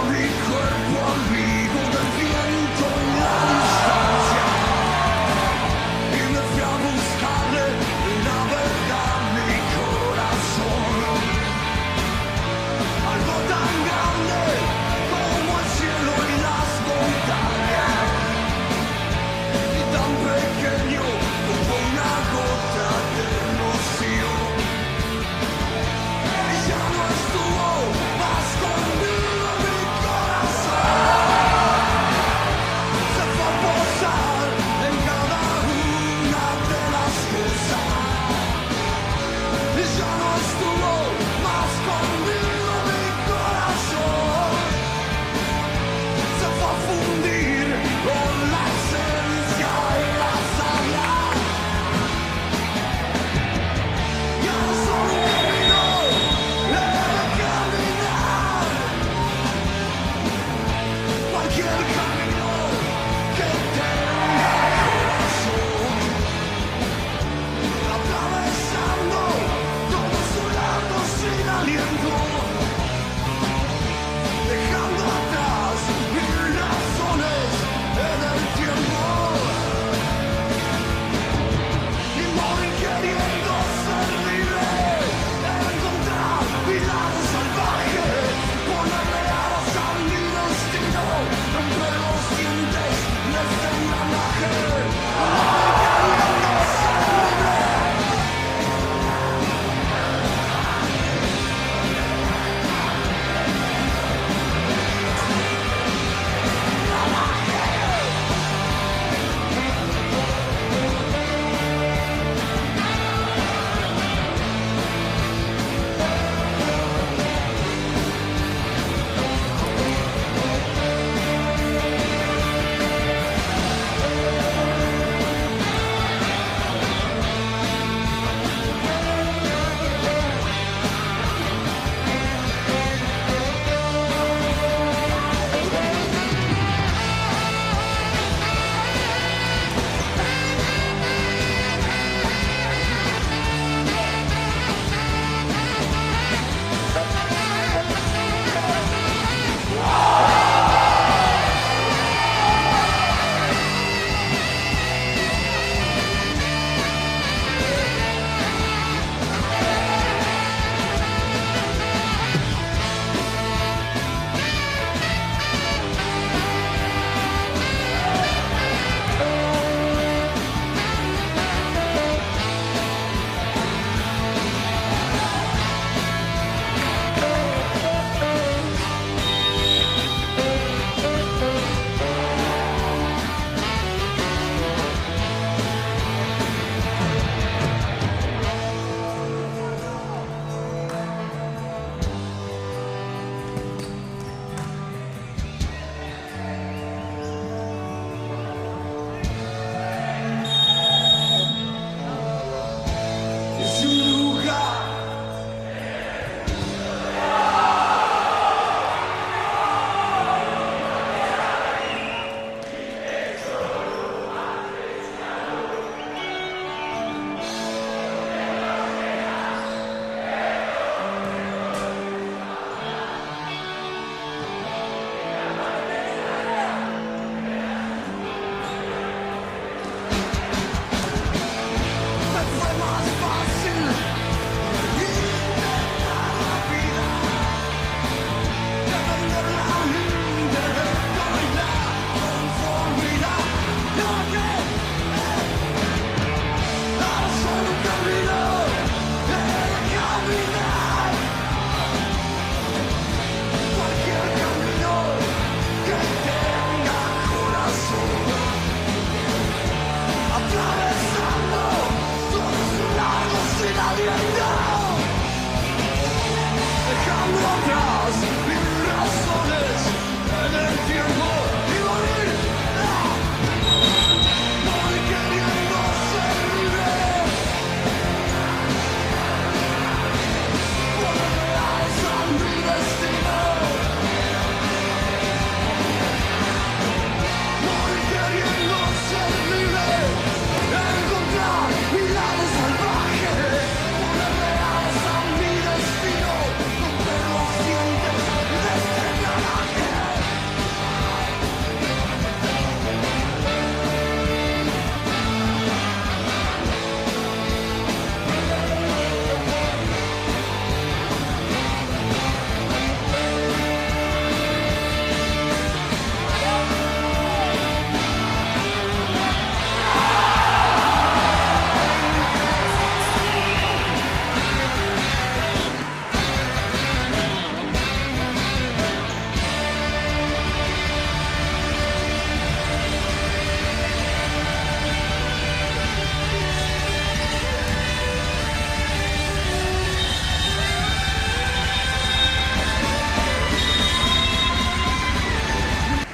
mi cuerpo amigo del viento en la distancia. Y me fui a buscarle una verdad a mi corazón. Algo tan grande como el cielo y las montañas, y tan pequeño como una gota de rocío. Y ya no estuvo más conmigo mi corazón. Se fue a posar en cada una de las cosas. Y ya no estuvo más conmigo mi corazón. Se fue a fundir con la esencia y la savia. Y ahora solo un camino le debe caminar. Cualquier camino que tenga corazón. Atravesando todos sus lados sin aliento. Dejando atrás mil razones en el tiempo. Y morir queriendo ser libre. Encontrar mi lado salvaje. Ponerle alas a mi destino. Romper los dientes de este engranaje.